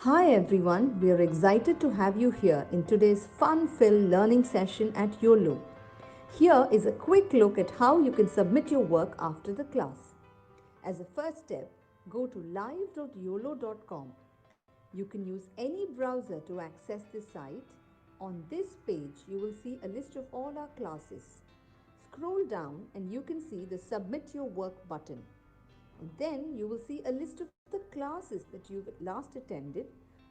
Hi everyone, we are excited to have you here in today's fun-filled learning session at YOLO. Here is a quick look at how you can submit your work after the class. As a first step, go to live.yolo.com. You can use any browser to access this site. On this page, you will see a list of all our classes. Scroll down and you can see the Submit Your Work button. And then you will see a list of the classes that you've last attended,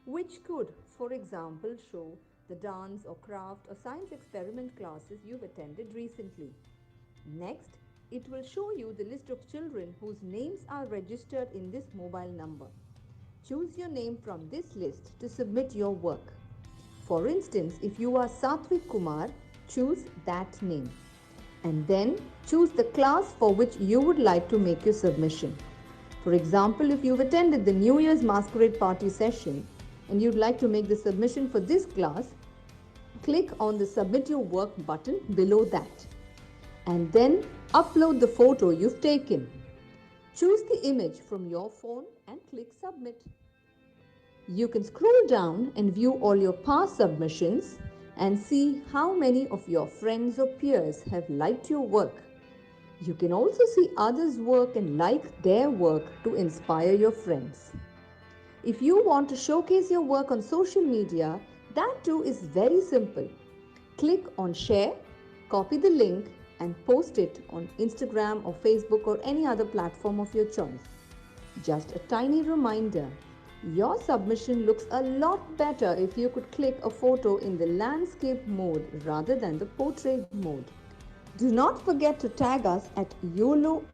which could, for example, show the dance or craft or science experiment classes you've attended recently. Next, it will show you the list of children whose names are registered in this mobile number. Choose your name from this list to submit your work. For instance, if you are Satvik Kumar, choose that name. And then choose the class for which you would like to make your submission. For example, if you've attended the New Year's Masquerade Party session and you'd like to make the submission for this class, click on the Submit Your Work button below that. And then upload the photo you've taken. Choose the image from your phone and click Submit. You can scroll down and view all your past submissions and see how many of your friends or peers have liked your work. You can also see others' work and like their work to inspire your friends. If you want to showcase your work on social media, that too is very simple. Click on Share, copy the link, and post it on Instagram or Facebook or any other platform of your choice. Just a tiny reminder, your submission looks a lot better if you could click a photo in the landscape mode rather than the portrait mode. Do not forget to tag us at YOLO_app.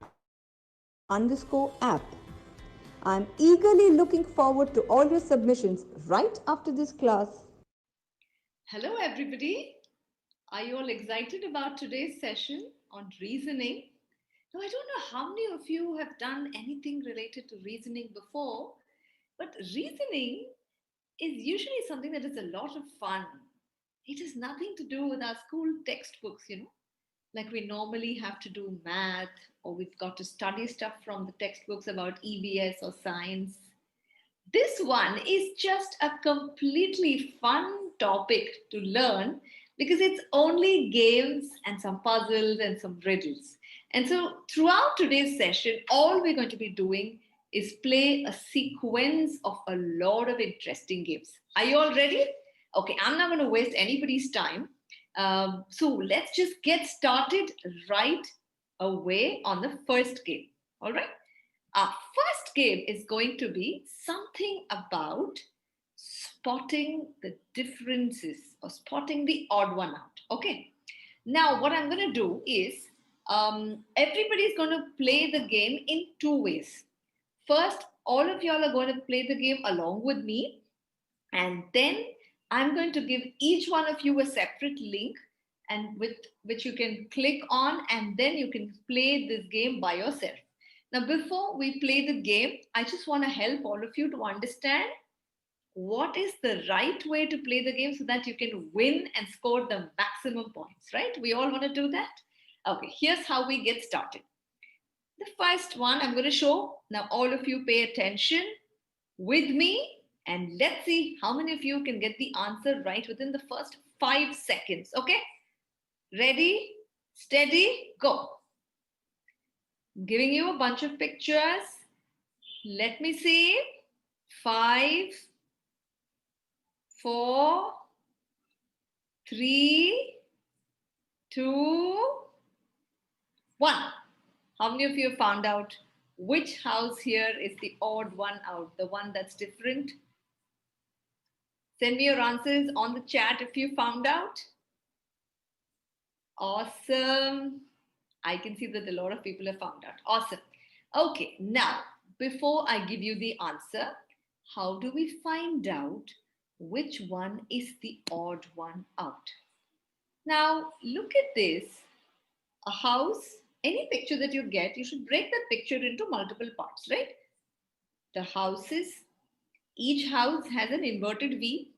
I'm eagerly looking forward to all your submissions right after this class. Hello, everybody. Are you all excited about today's session on reasoning? Now, I don't know how many of you have done anything related to reasoning before, but reasoning is usually something that is a lot of fun. It has nothing to do with our school textbooks. Like we normally have to do math or we've got to study stuff from the textbooks about EVS or science. This one is just a completely fun topic to learn because it's only games and some puzzles and some riddles. And so, throughout today's session, all we're going to be doing is play a sequence of a lot of interesting games. Are you all ready? Okay, I'm not going to waste anybody's time. So, let's just get started right away on the first game. All right? Our first game is going to be something about spotting the differences or spotting the odd one out. Okay. Now, what I'm going to do is everybody's going to play the game in two ways. First, all of y'all are going to play the game along with me, and then I'm going to give each one of you a separate link and with which you can click on, and then you can play this game by yourself. Now, before we play the game, I just want to help all of you to understand what is the right way to play the game so that you can win and score the maximum points, right? We all want to do that? Okay, here's how we get started. The first one I'm going to show. Now, all of you pay attention with me and let's see how many of you can get the answer right within the first 5 seconds. Okay? Ready, steady, go. I'm giving you a bunch of pictures. Let me see. 5, 4, 3, 2, 1. How many of you have found out which house here is the odd one out, the one that's different? Send me your answers on the chat if you found out. Awesome. I can see that a lot of people have found out. Awesome. Okay, now, before I give you the answer, how do we find out which one is the odd one out? Now, look at this. A house, any picture that you get, you should break that picture into multiple parts, right? The houses, each house has an inverted V,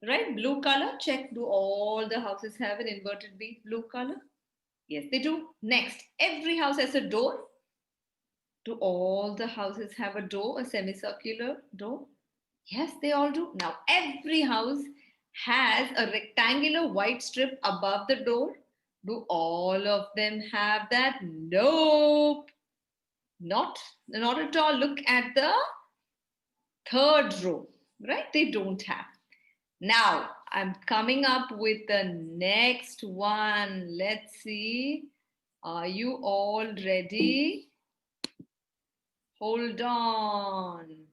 right? Blue color, check. Do all the houses have an inverted V, blue color? Yes, they do. Next, every house has a door. Do all the houses have a door, a semicircular door? Yes, they all do. Now, every house has a rectangular white strip above the door. Do all of them have that? Nope, not at all. Look at the third row, right? They don't have. Now, I'm coming up with the next one. Let's see. Are you all ready? Hold on.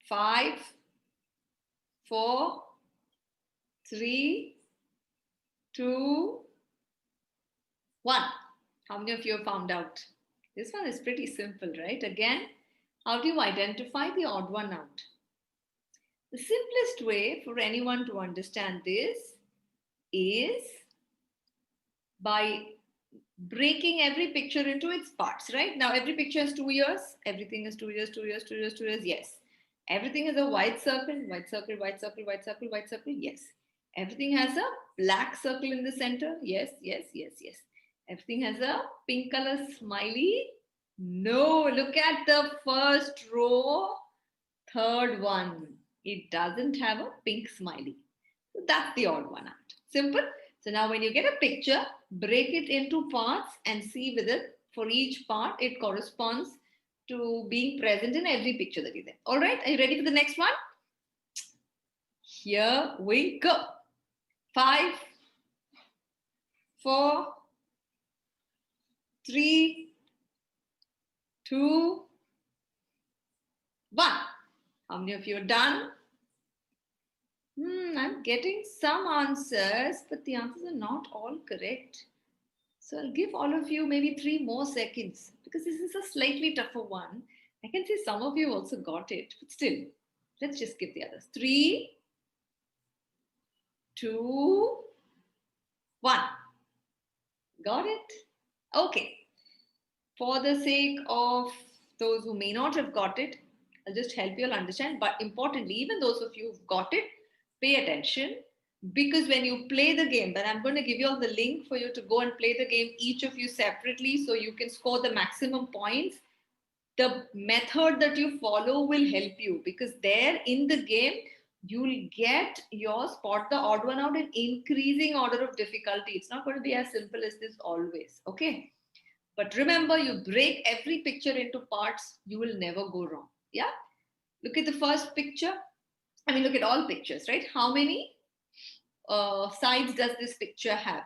Five, four, three, two, one. How many of you have found out? This one is pretty simple, right? Again, how do you identify the odd one out? The simplest way for anyone to understand this is by breaking every picture into its parts, right? Now, every picture has 2 years. Everything is 2 years, 2 years, 2 years, 2 years. Yes. Everything is a white circle, white circle, white circle, white circle, white circle. Yes. Everything has a black circle in the center. Yes, yes, yes, yes. Everything has a pink color smiley. No, look at the first row, third one. It doesn't have a pink smiley. So that's the odd one out. Simple. So now when you get a picture, break it into parts and see whether for each part it corresponds to being present in every picture that is there. All right, are you ready for the next one? Here we go. Five, four, three, two, one. How many of you are done? I'm getting some answers, but the answers are not all correct. So I'll give all of you maybe 3 more seconds because this is a slightly tougher one. I can see some of you also got it, but still, let's just give the others. Three, two, one. Got it? Okay. For the sake of those who may not have got it, I'll just help you all understand. But importantly, even those of you who've got it, pay attention because when you play the game, then I'm going to give you all the link for you to go and play the game, each of you separately, so you can score the maximum points. The method that you follow will help you because there in the game, you'll get your spot the odd one out in increasing order of difficulty. It's not going to be as simple as this always. Okay. But remember, you break every picture into parts, you will never go wrong. Yeah? Look at the first picture. I mean, look at all pictures, right? How many sides does this picture have?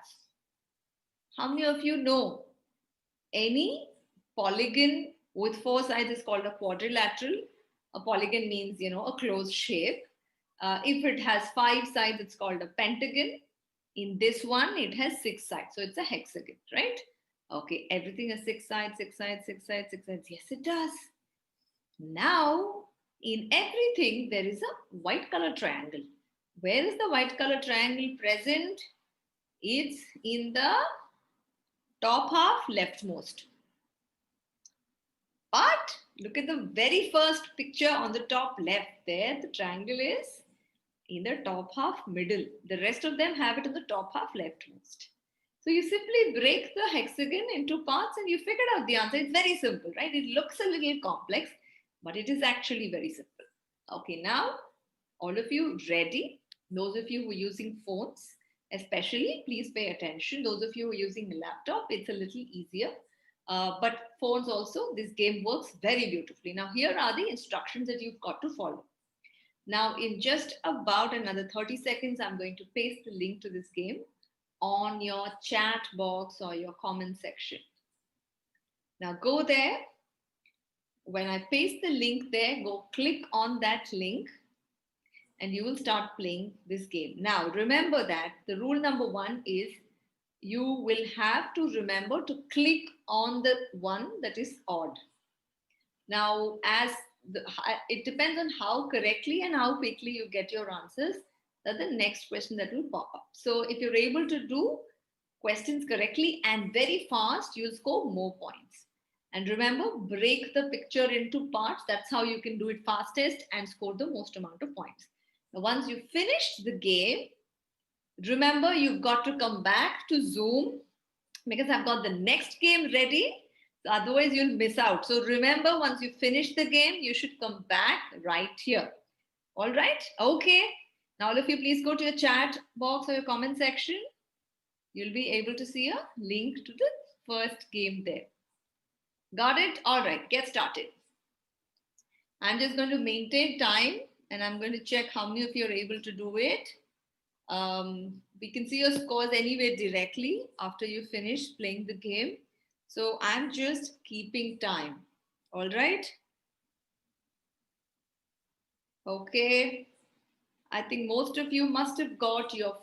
How many of you know any polygon with 4 sides is called a quadrilateral? A polygon means, a closed shape. If it has 5 sides, it's called a pentagon. In this one, it has 6 sides. So it's a hexagon, right? Okay, everything has 6 sides, 6 sides, 6 sides, 6 sides. Yes, it does. Now, in everything, there is a white color triangle. Where is the white color triangle present? It's in the top half leftmost. But look at the very first picture on the top left. There, the triangle is in the top half middle. The rest of them have it in the top half leftmost. So you simply break the hexagon into parts and you figured out the answer. It's very simple, right? It looks a little complex, but it is actually very simple. Okay, now all of you ready? Those of you who are using phones, especially, please pay attention. Those of you who are using a laptop, it's a little easier. But phones also, this game works very beautifully. Now, here are the instructions that you've got to follow. Now, in just about another 30 seconds, I'm going to paste the link to this game on your chat box or your comment section. Now, go there. When I paste the link there, go click on that link and you will start playing this game. Now, remember that the rule number 1 is you will have to remember to click on the one that is odd. Now, it depends on how correctly and how quickly you get your answers, that's the next question that will pop up. So, if you're able to do questions correctly and very fast, you'll score more points. And remember, break the picture into parts. That's how you can do it fastest and score the most amount of points. Now, once you've finished the game, remember you've got to come back to Zoom because I've got the next game ready. Otherwise, you'll miss out. So remember, once you finish the game, you should come back right here. All right? Okay. Now, all of you, please go to your chat box or your comment section. You'll be able to see a link to the first game there. Got it? All right, get started. I'm just going to maintain time and I'm going to check how many of you are able to do it. We can see your scores anyway directly after you finish playing the game. So I'm just keeping time. All right? Okay. I think most of you must have got your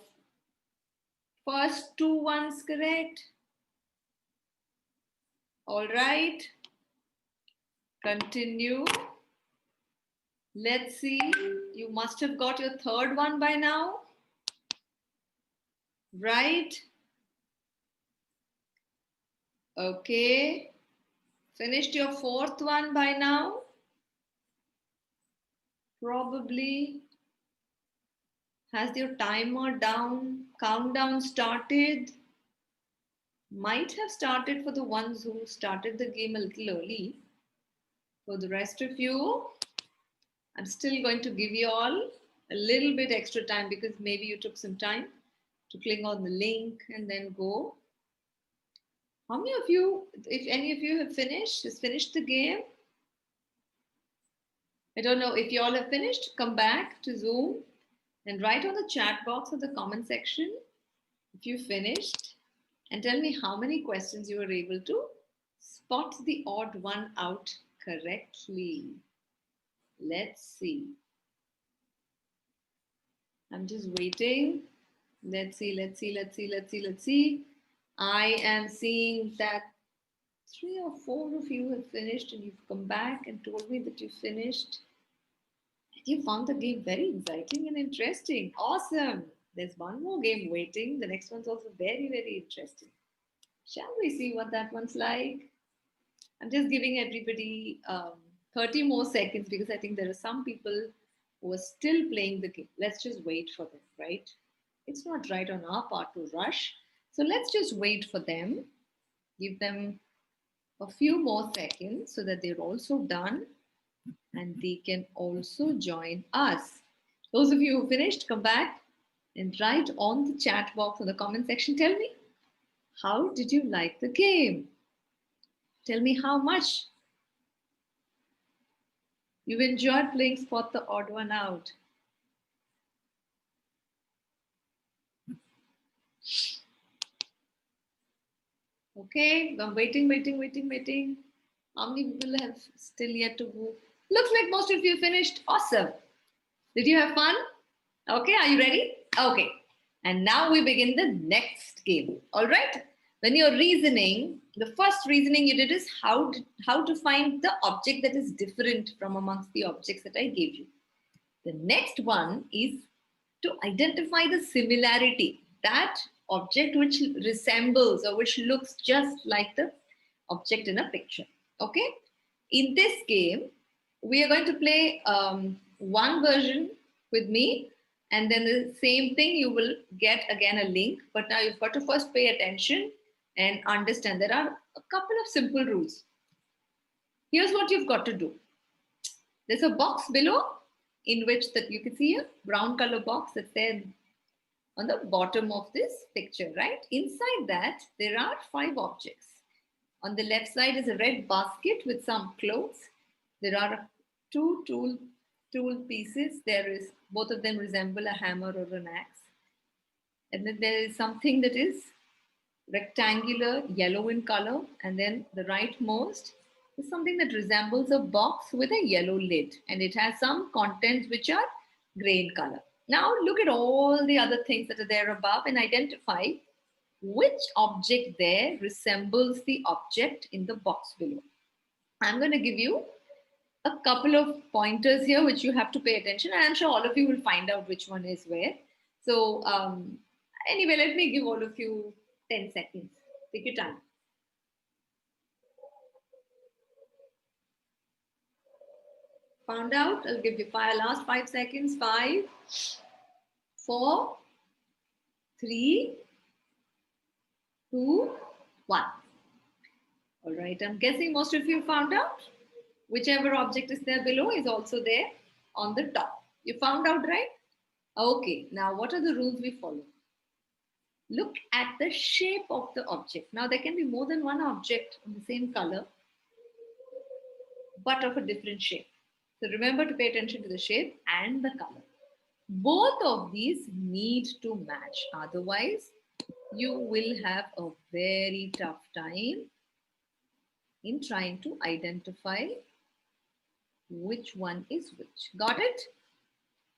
first two ones correct. All right. Continue. Let's see. You must have got your third one by now. Right? Okay. Finished your fourth one by now? Probably. Has your timer down, countdown started? Might have started for the ones who started the game a little early. For the rest of you, I'm still going to give you all a little bit extra time because maybe you took some time to click on the link and then go. How many of you, if any of you have finished the game? I don't know if you all have finished. Come back to Zoom and write on the chat box or the comment section if you finished and tell me how many questions you were able to spot the odd one out correctly. Let's see. I'm just waiting. Let's see. I am seeing that 3 or 4 of you have finished and you've come back and told me that you finished. You found the game very exciting and interesting. Awesome. There's one more game waiting. The next one's also very, very interesting. Shall we see what that one's like? I'm just giving everybody 30 more seconds because I think there are some people who are still playing the game. Let's just wait for them, right? It's not right on our part to rush. So let's just wait for them. Give them a few more seconds so that they're also done and they can also join us. Those of you who finished, come back and write on the chat box or the comment section. Tell me, how did you like the game? Tell me how much you've enjoyed playing Spot the Odd One Out. Okay, I'm waiting. How many people have still yet to go? Looks like most of you finished. Awesome. Did you have fun? Okay, are you ready? Okay. And now we begin the next game. All right. When you're reasoning, the first reasoning you did is how to find the object that is different from amongst the objects that I gave you. The next one is to identify the similarity, that object which resembles or which looks just like the object in a picture. Okay. In this game, we are going to play one version with me, and then the same thing you will get again a link. But now you've got to first pay attention and understand there are a couple of simple rules. Here's what you've got to do. There's a box below in which that you can see a brown color box that's there on the bottom of this picture, right? Inside that, there are 5 objects. On the left side is a red basket with some clothes. There are 2 tool pieces. There is, both of them resemble a hammer or an axe. And then there is something that is rectangular, yellow in color. And then the rightmost is something that resembles a box with a yellow lid. And it has some contents which are gray in color. Now look at all the other things that are there above and identify which object there resembles the object in the box below. I'm going to give you a couple of pointers here which you have to pay attention, and I'm sure all of you will find out which one is where. So anyway, let me give all of you 10 seconds. Take your time. Found out? I'll give you last 5 seconds. 5, 4, 3, 2, 1. All right, I'm guessing most of you found out. Whichever object is there below is also there on the top. You found out, right? Okay, now what are the rules we follow? Look at the shape of the object. Now, there can be more than one object of the same color, but of a different shape. So, remember to pay attention to the shape and the color. Both of these need to match, otherwise, you will have a very tough time in trying to identify which one is which. Got it?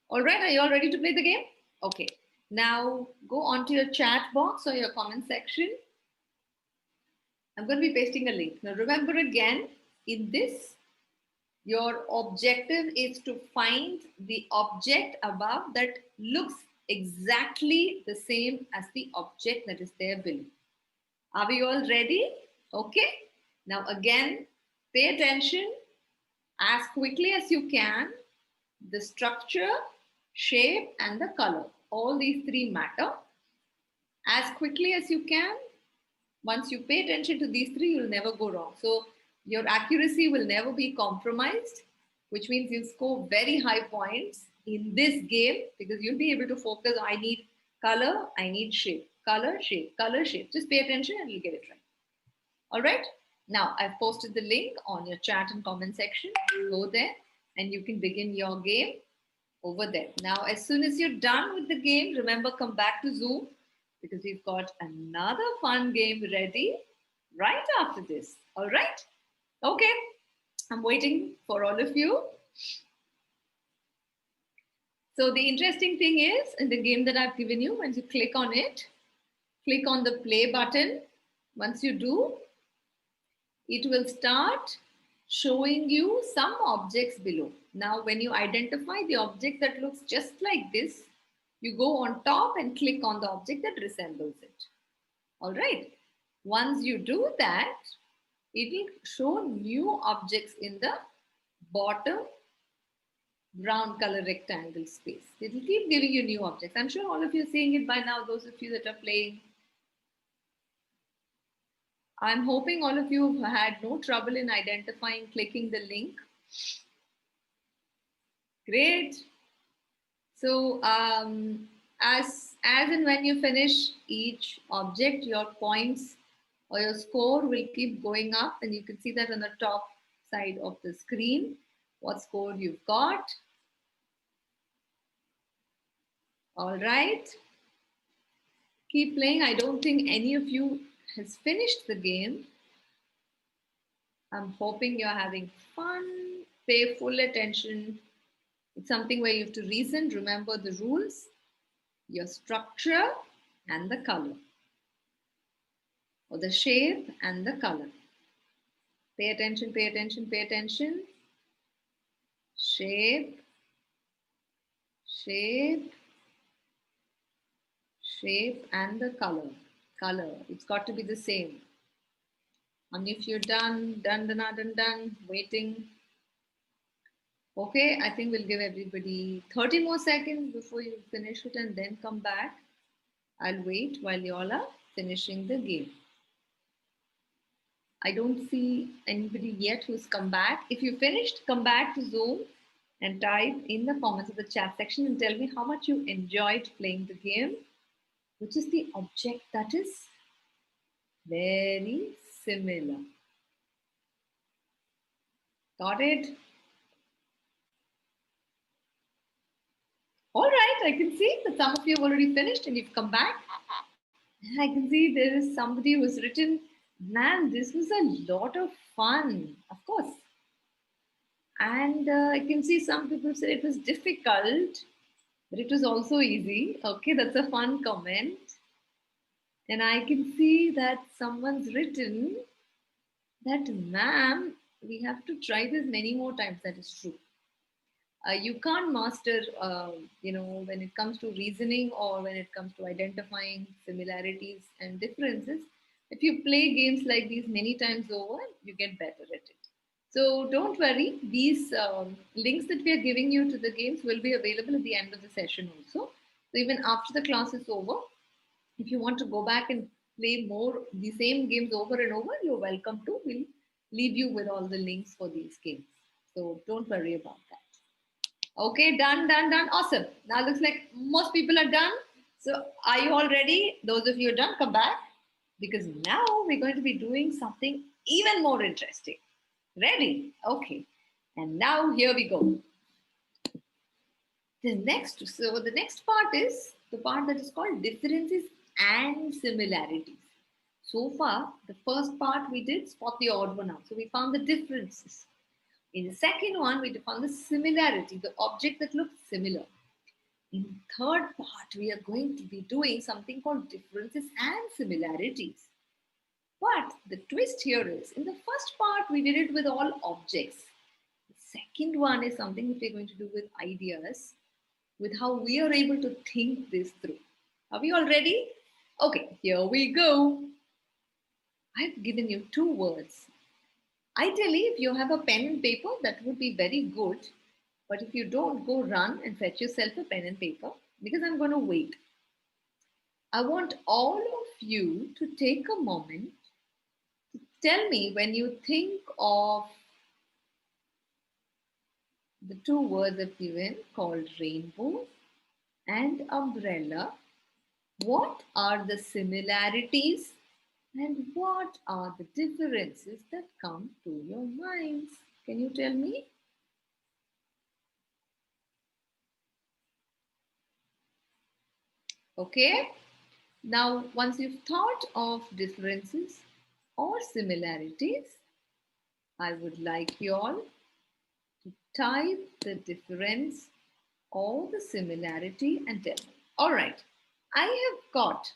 All right, are you all ready to play the game? Okay. Now go onto your chat box or your comment section. I'm going to be pasting a link. Now remember again, in this, your objective is to find the object above that looks exactly the same as the object that is there below. Are we all ready? Okay. Now again, pay attention as quickly as you can. The structure, shape, and the color. All these three matter. As quickly as you can, once you pay attention to these three, you'll never go wrong. So your accuracy will never be compromised, which means you'll score very high points in this game because you'll be able to focus. I need color, I need shape, color, shape, color, shape. Just pay attention and you'll get it right. All right. Now I've posted the link on your chat and comment section. Go there and you can begin your game over there. Now, as soon as you're done with the game, remember come back to Zoom because we've got another fun game ready right after this. All right? Okay. I'm waiting for all of you. So the interesting thing is in the game that I've given you, once you click on it, click on the play button. Once you do, it will start showing you some objects below. Now, when you identify the object that looks just like this, you go on top and click on the object that resembles it. All right. Once you do that, it will show new objects in the bottom brown color rectangle space. It will keep giving you new objects. I'm sure all of you are seeing it by now, those of you that are playing. I'm hoping all of you have had no trouble in identifying, clicking the link. Great. So as and when you finish each object, your points or your score will keep going up, and you can see that on the top side of the screen, what score you've got. All right. Keep playing. I don't think any of you has finished the game. I'm hoping you're having fun. Pay full attention. It's something where you have to reason, remember the rules, your structure, and the color, or the shape and the color. Pay attention, pay attention, pay attention. Shape, shape, shape, and the color. Color. It's got to be the same. And if you're done, done, waiting. Okay, I think we'll give everybody 30 more seconds before you finish it and then come back. I'll wait while you all are finishing the game. I don't see anybody yet who's come back. If you finished, come back to Zoom and type in the comments of the chat section and tell me how much you enjoyed playing the game, which is the object that is very similar. Got it? All right, I can see that some of you have already finished and you've come back. And I can see there is somebody who's written, man, this was a lot of fun. Of course. And I can see some people say it was difficult, but it was also easy. Okay, that's a fun comment. And I can see that someone's written that, ma'am, we have to try this many more times. That is true. You can't master, when it comes to reasoning or when it comes to identifying similarities and differences. If you play games like these many times over, you get better at it. So don't worry, these links that we are giving you to the games will be available at the end of the session also. So even after the class is over, if you want to go back and play more the same games over and over, you're welcome to. We'll leave you with all the links for these games. So don't worry about that. Okay, done, done, done. Awesome. Now looks like most people are done. So are you all ready? Those of you who are done, come back because now we're going to be doing something even more interesting. Ready? Okay. And now here we go. The next part is the part that is called differences and similarities. So far, the first part we did spot the odd one out. So we found the differences. In the second one, we found the similarity, the object that looks similar. In the third part, we are going to be doing something called differences and similarities. But the twist here is in the first part, we did it with all objects. The second one is something that we're going to do with ideas, with how we are able to think this through. Are we all ready? Okay, here we go. I've given you two words. Ideally, if you have a pen and paper, that would be very good. But if you don't, go run and fetch yourself a pen and paper because I'm going to wait. I want all of you to take a moment to tell me when you think of the two words I've given called rainbow and umbrella. What are the similarities and what are the differences that come to your minds? Can you tell me? Okay. Now, once you've thought of differences or similarities, I would like you all to type the difference or the similarity and tell me. All right. I have got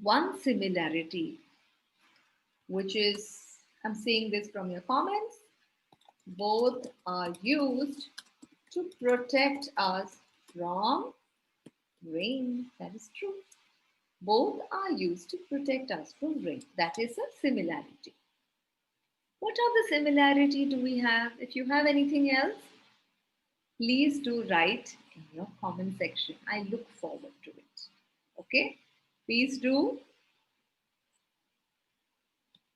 one similarity, which is, I'm seeing this from your comments. Both are used to protect us from rain. That is true. Both are used to protect us from rain. That is a similarity. What other similarity do we have? If you have anything else, please do write in your comment section. I look forward to it. Okay? Please do.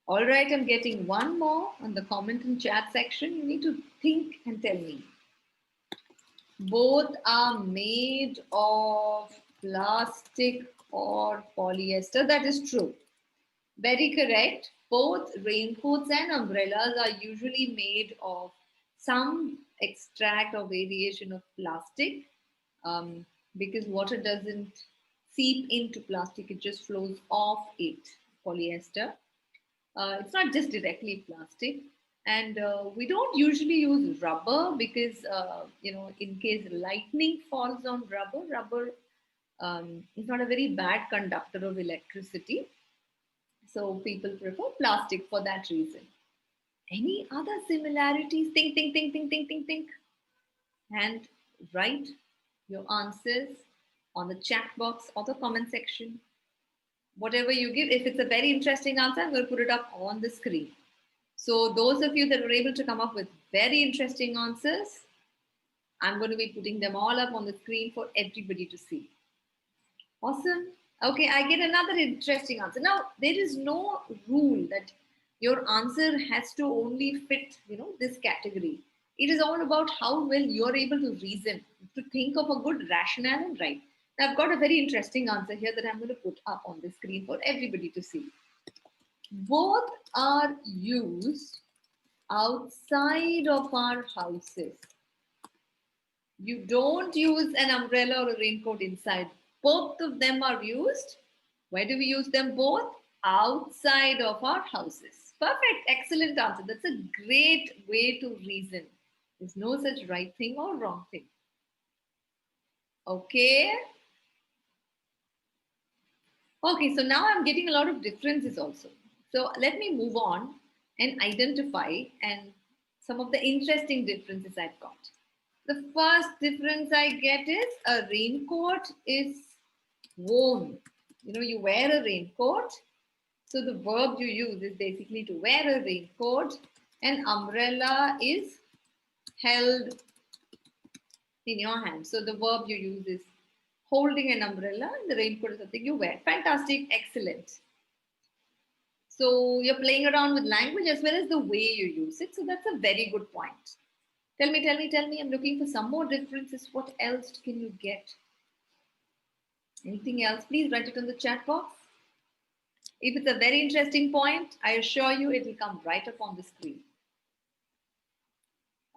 All right, I'm getting one more on the comment and chat section. You need to think and tell me. Both are made of plastic or polyester. That is true. Very correct. Both raincoats and umbrellas are usually made of some extract or variation of plastic because water doesn't seep into plastic, it just flows off it. Polyester. It's not just directly plastic. And we don't usually use rubber because, in case lightning falls on rubber, rubber is not a very bad conductor of electricity. So people prefer plastic for that reason. Any other similarities? Think, think, think, think, think, think, think. And write your answers on the chat box or the comment section. Whatever you give, if it's a very interesting answer, I'm going to put it up on the screen. So those of you that were able to come up with very interesting answers, I'm going to be putting them all up on the screen for everybody to see. Awesome. Okay, I get another interesting answer. Now, there is no rule that your answer has to only fit, this category. It is all about how well you're able to reason, to think of a good rationale and write. Now, I've got a very interesting answer here that I'm going to put up on the screen for everybody to see. Both are used outside of our houses. You don't use an umbrella or a raincoat inside. Both of them are used. Where do we use them both? Outside of our houses. Perfect. Excellent answer. That's a great way to reason. There's no such right thing or wrong thing. Okay. Okay, so now I'm getting a lot of differences also. So let me move on and identify and some of the interesting differences I've got. The first difference I get is a raincoat is worn. You wear a raincoat. So the verb you use is basically to wear a raincoat. And umbrella is held in your hand. So the verb you use is Holding an umbrella, and the raincoat is something you wear. Fantastic, excellent. So you're playing around with language as well as the way you use it. So that's a very good point. Tell me, tell me, tell me. I'm looking for some more differences. What else can you get? Anything else? Please write it on the chat box. If it's a very interesting point, I assure you it will come right up on the screen.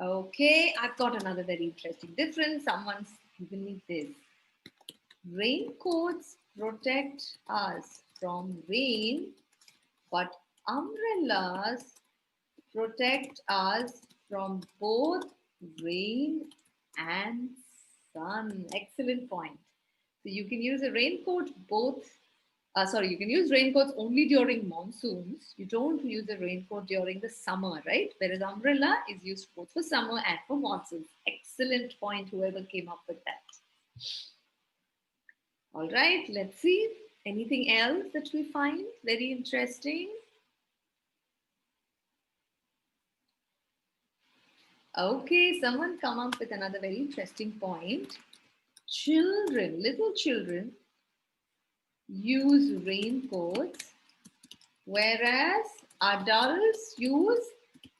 Okay, I've got another very interesting difference. Someone's given me this. Raincoats protect us from rain, but umbrellas protect us from both rain and sun. Excellent point. So you can use a raincoat you can use raincoats only during monsoons. You don't use a raincoat during the summer, right? Whereas umbrella is used both for summer and for monsoons. Excellent point, whoever came up with that. All right, let's see. Anything else that we find very interesting? Okay, someone come up with another very interesting point. Children, little children, use raincoats, whereas adults use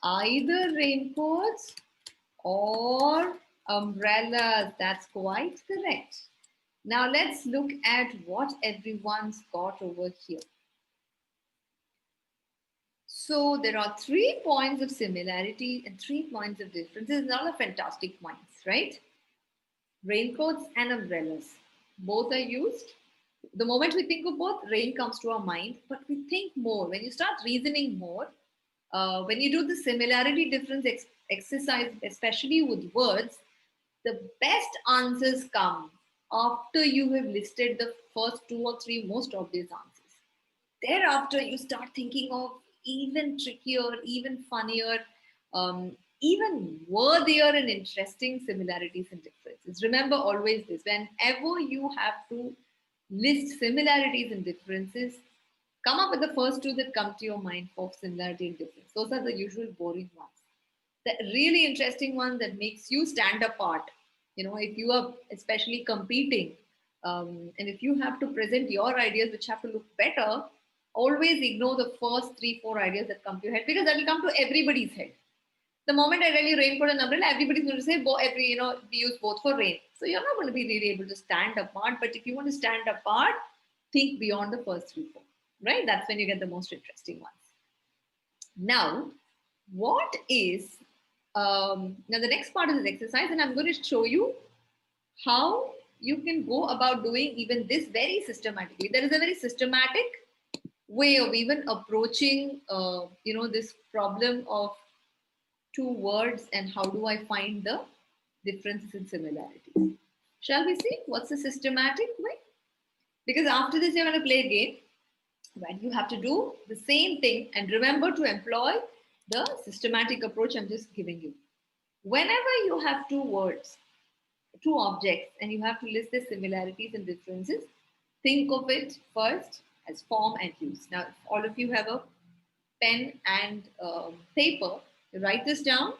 either raincoats or umbrellas. That's quite correct. Now let's look at what everyone's got over here. So there are 3 points of similarity and 3 points of difference. These are all fantastic points, right? Raincoats and umbrellas. Both are used. The moment we think of both, rain comes to our mind, but we think more. When you start reasoning more, when you do the similarity difference exercise, especially with words, the best answers come after you have listed the first 2 or 3 most obvious answers. Thereafter, you start thinking of even trickier, even funnier, even worthier and interesting similarities and differences. Remember always this, whenever you have to list similarities and differences, come up with the first 2 that come to your mind for similarity and difference. Those are the usual boring ones. The really interesting one that makes you stand apart, if you are especially competing, and if you have to present your ideas which have to look better, always ignore the first 3, 4 ideas that come to your head, because that will come to everybody's head. The moment I tell you raincoat and umbrella, everybody's going to say, we use both for rain. So you're not going to be really able to stand apart. But if you want to stand apart, think beyond the first 3, 4, right? That's when you get the most interesting ones. Now, what is now the next part of this exercise, and I'm going to show you how you can go about doing even this very systematically. There is a very systematic way of even approaching, this problem of 2 words and how do I find the differences and similarities. Shall we see what's the systematic way? Because after this, you're going to play a game where you have to do the same thing and remember to employ the systematic approach I'm just giving you. Whenever you have 2 words, 2 objects, and you have to list their similarities and differences, think of it first as form and use. Now, if all of you have a pen and paper, you write this down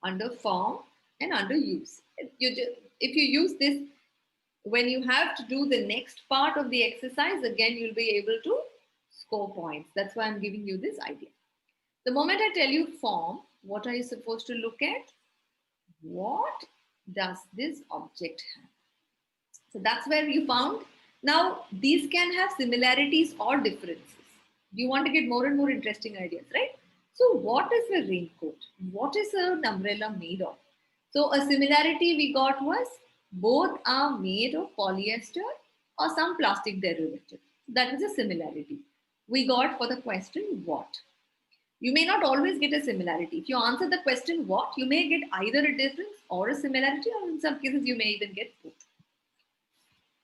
under form and under use. If you use this, when you have to do the next part of the exercise, again, you'll be able to score points. That's why I'm giving you this idea. The moment I tell you form, what are you supposed to look at? What does this object have? So that's where you found. Now, these can have similarities or differences. You want to get more and more interesting ideas, right? So, what is a raincoat? What is an umbrella made of? So, a similarity we got was both are made of polyester or some plastic derivative. That is a similarity we got for the question what. You may not always get a similarity. If you answer the question what, you may get either a difference or a similarity, or in some cases, you may even get both.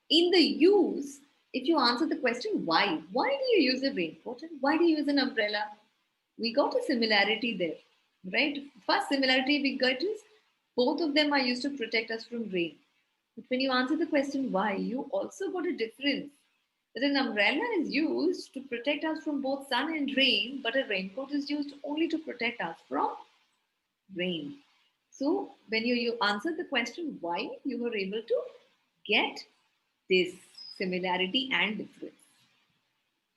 In the use, if you answer the question why do you use a raincoat and why do you use an umbrella? We got a similarity there, right? First similarity we got is both of them are used to protect us from rain. But when you answer the question why, you also got a difference. That an umbrella is used to protect us from both sun and rain, but a raincoat is used only to protect us from rain. So when you answered the question why, you were able to get this similarity and difference.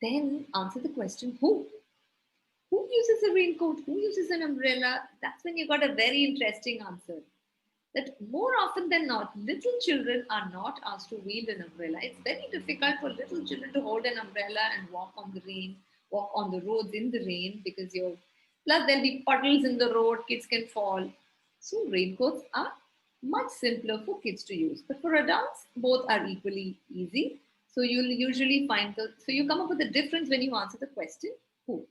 Then answer the question who? Who uses a raincoat? Who uses an umbrella? That's when you got a very interesting answer. That more often than not, little children are not asked to wield an umbrella. It's very difficult for little children to hold an umbrella and walk on the rain, walk on the roads in the rain because you're. Plus, there'll be puddles in the road, kids can fall. So, raincoats are much simpler for kids to use. But for adults, both are equally easy. So, you'll usually find the. So, you come up with a difference when you answer the question who.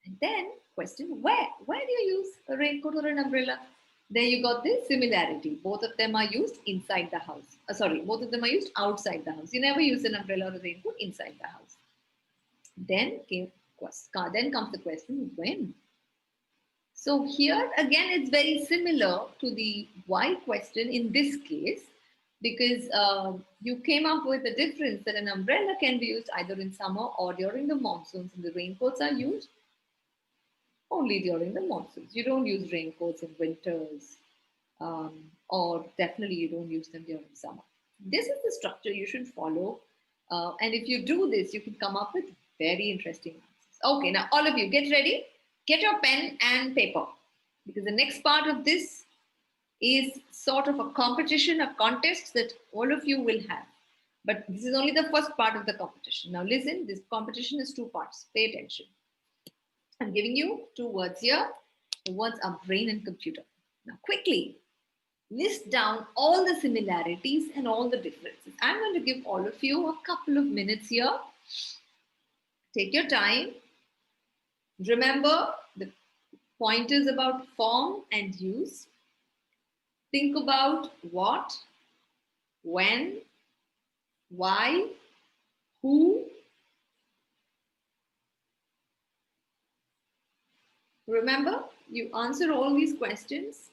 And then question where? Where do you use a raincoat or an umbrella? There you got the similarity. Both of them are used inside the house. Sorry, both of them are used outside the house. You never use an umbrella or a raincoat inside the house. Then comes the question when. So here again, it's very similar to the why question in this case because you came up with a difference that an umbrella can be used either in summer or during the monsoons, and the raincoats are used only during the monsoons. You don't use raincoats in winters, or definitely you don't use them during summer. This is the structure you should follow. And if you do this, you can come up with very interesting answers. Okay, now all of you get ready, get your pen and paper because the next part of this is sort of a competition, a contest that all of you will have. But this is only the first part of the competition. Now, listen, this competition is two parts. Pay attention. I'm giving you two words here. The words are brain and computer. Now, quickly list down all the similarities and all the differences. I'm going to give all of you a couple of minutes here. Take your time. Remember the pointers about form and use. Think about what, when, why, who. Remember, you answer all these questions.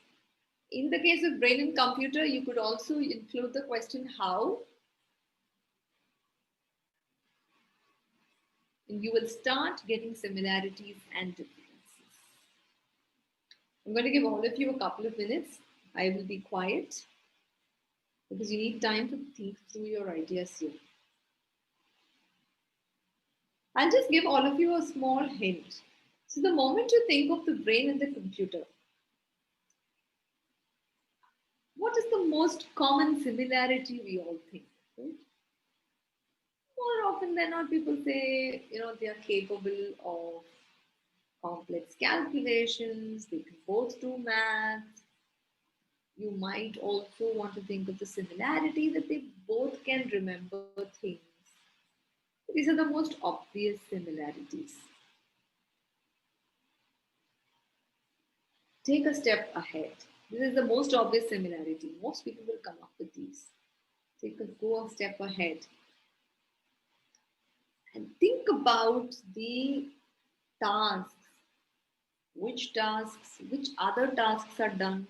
In the case of brain and computer, you could also include the question how, and you will start getting similarities and differences. I'm going to give all of you a couple of minutes. I will be quiet because you need time to think through your ideas here. I'll just give all of you a small hint. So, the moment you think of the brain and the computer, what is the most common similarity we all think? Right? More often than not, people say, they are capable of complex calculations, they can both do math. You might also want to think of the similarity that they both can remember things. These are the most obvious similarities. Take a step ahead. This is the most obvious similarity. Most people will come up with these. Go a step ahead and think about the tasks. Which other tasks are done.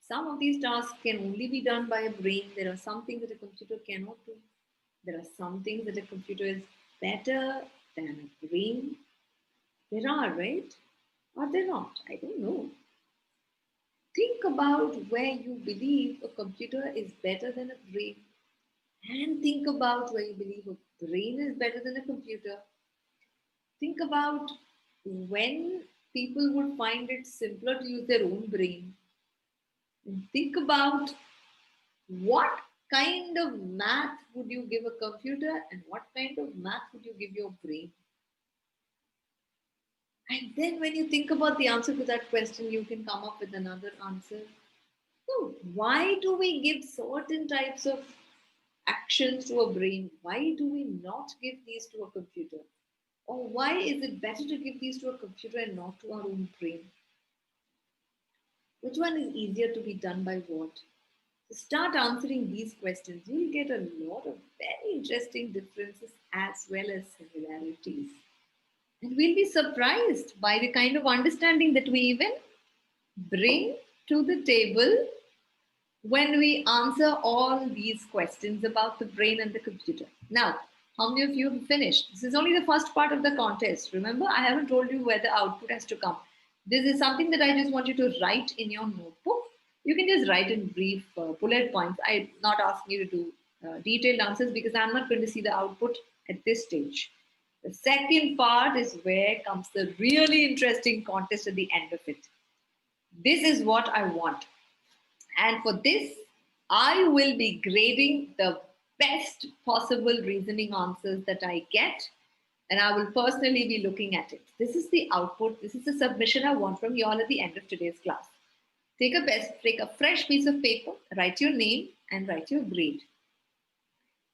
Some of these tasks can only be done by a brain. There are some things that a computer cannot do. There are some things that a computer is better than a brain. There are, right? Or there not? I don't know. Think about where you believe a computer is better than a brain. And think about where you believe a brain is better than a computer. Think about when people would find it simpler to use their own brain. And think about what kind of math would you give a computer and what kind of math would you give your brain? And then when you think about the answer to that question, you can come up with another answer. So, why do we give certain types of actions to a brain? Why do we not give these to a computer? Or why is it better to give these to a computer and not to our own brain? Which one is easier to be done by what? To start answering these questions, you'll get a lot of very interesting differences as well as similarities. And we'll be surprised by the kind of understanding that we even bring to the table when we answer all these questions about the brain and the computer. Now, how many of you have finished? This is only the first part of the contest. Remember, I haven't told you where the output has to come. This is something that I just want you to write in your notebook. You can just write in brief bullet points. I'm not asking you to do detailed answers because I'm not going to see the output at this stage. The second part is where comes the really interesting contest at the end of it. This is what I want. And for this, I will be grading the best possible reasoning answers that I get. And I will personally be looking at it. This is the output. This is the submission I want from you all at the end of today's class. Take a fresh piece of paper, write your name and write your grade.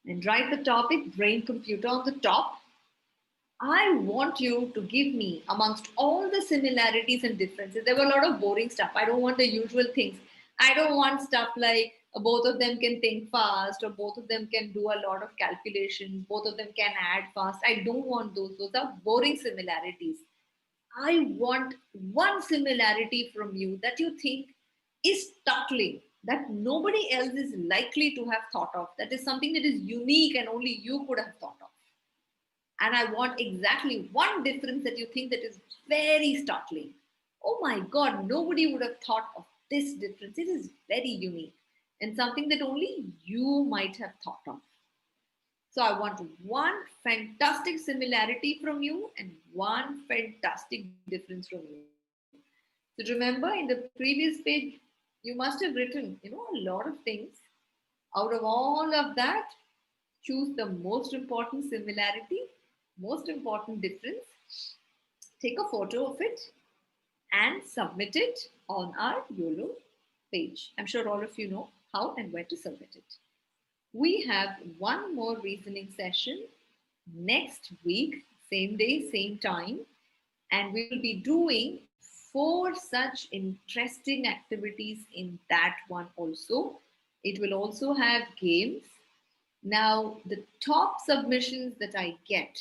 And write the topic brain computer on the top. I want you to give me, amongst all the similarities and differences, there were a lot of boring stuff. I don't want the usual things. I don't want stuff like both of them can think fast or both of them can do a lot of calculations, both of them can add fast. I don't want those. Those are boring similarities. I want one similarity from you that you think is startling, that nobody else is likely to have thought of, that is something that is unique and only you could have thought of. And I want exactly one difference that you think that is very startling. Oh my God, nobody would have thought of this difference. It is very unique and something that only you might have thought of. So I want one fantastic similarity from you and one fantastic difference from you. So remember, in the previous page, you must have written, a lot of things. Out of all of that, choose the most important similarity, most important difference, take a photo of it, and submit it on our YOLO page. I'm sure all of you know how and where to submit it. We have one more reasoning session next week, same day, same time, and we will be doing four such interesting activities in that one also. It will also have games. Now, the top submissions that I get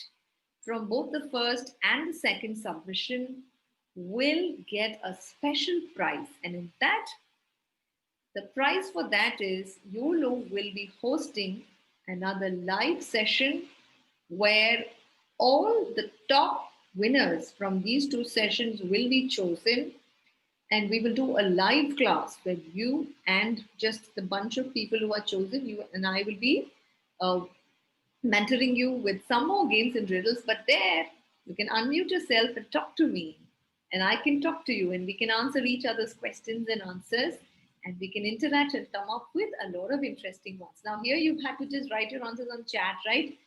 from both the first and the second submission will get a special prize. And in that, the prize for that is YOLO will be hosting another live session where all the top winners from these two sessions will be chosen, and we will do a live class where you and just the bunch of people who are chosen, you and I will be uh, mentoring you with some more games and riddles. But there you can unmute yourself and talk to me, and I can talk to you, and we can answer each other's questions and answers, and we can interact and come up with a lot of interesting ones. Now here you've had to just write your answers on chat, right?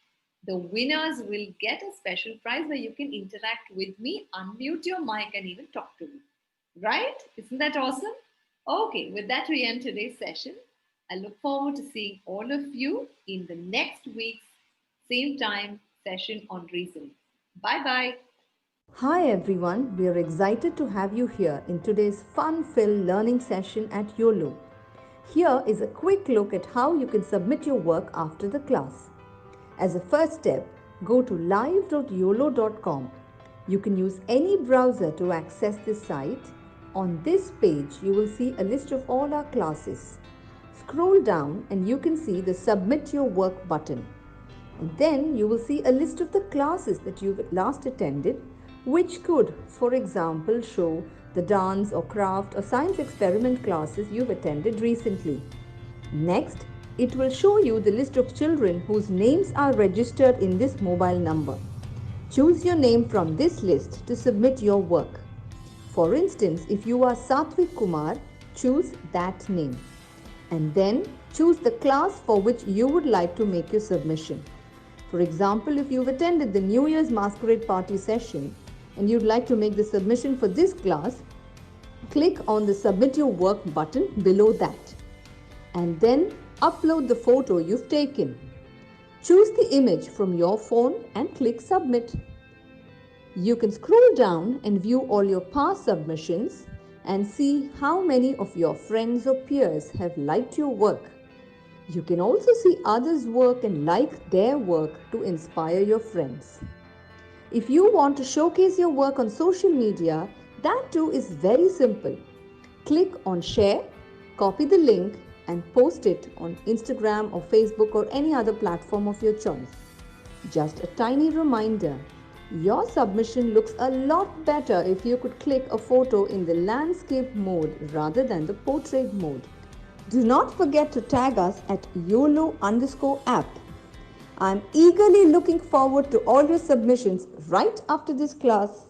The winners will get a special prize where you can interact with me, unmute your mic, and even talk to me. Right? Isn't that awesome? Okay, with that, we end today's session. I look forward to seeing all of you in the next week's same time session on reasoning. Bye bye. Hi everyone, we are excited to have you here in today's fun filled learning session at YOLO. Here is a quick look at how you can submit your work after the class. As a first step, go to live.yolo.com. You can use any browser to access this site. On this page, you will see a list of all our classes. Scroll down and you can see the Submit Your Work button. And then you will see a list of the classes that you've last attended, which could, for example, show the dance or craft or science experiment classes you've attended recently. Next, it will show you the list of children whose names are registered in this mobile number. Choose your name from this list to submit your work. For instance, if you are Satvik Kumar, choose that name. And then choose the class for which you would like to make your submission. For example, if you've attended the New Year's Masquerade Party session and you'd like to make the submission for this class, click on the Submit Your Work button below that. And then upload the photo you've taken. Choose the image from your phone and click Submit. You can scroll down and view all your past submissions and see how many of your friends or peers have liked your work. You can also see others' work and like their work to inspire your friends. If you want to showcase your work on social media, that too is very simple. Click on Share, copy the link, and post it on Instagram or Facebook or any other platform of your choice. Just a tiny reminder, your submission looks a lot better if you could click a photo in the landscape mode rather than the portrait mode. Do not forget to tag us at YOLO_app. I'm eagerly looking forward to all your submissions right after this class.